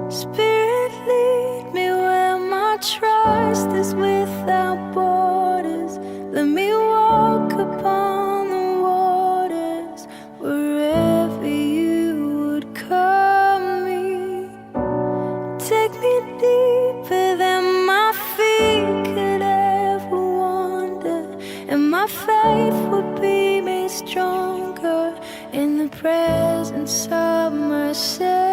Spirit, lead me where my trust is without borders. Let me walk upon the waters wherever you would call me. Take me deeper than my feet could ever wander, and my faith will be made stronger in the presence of myself.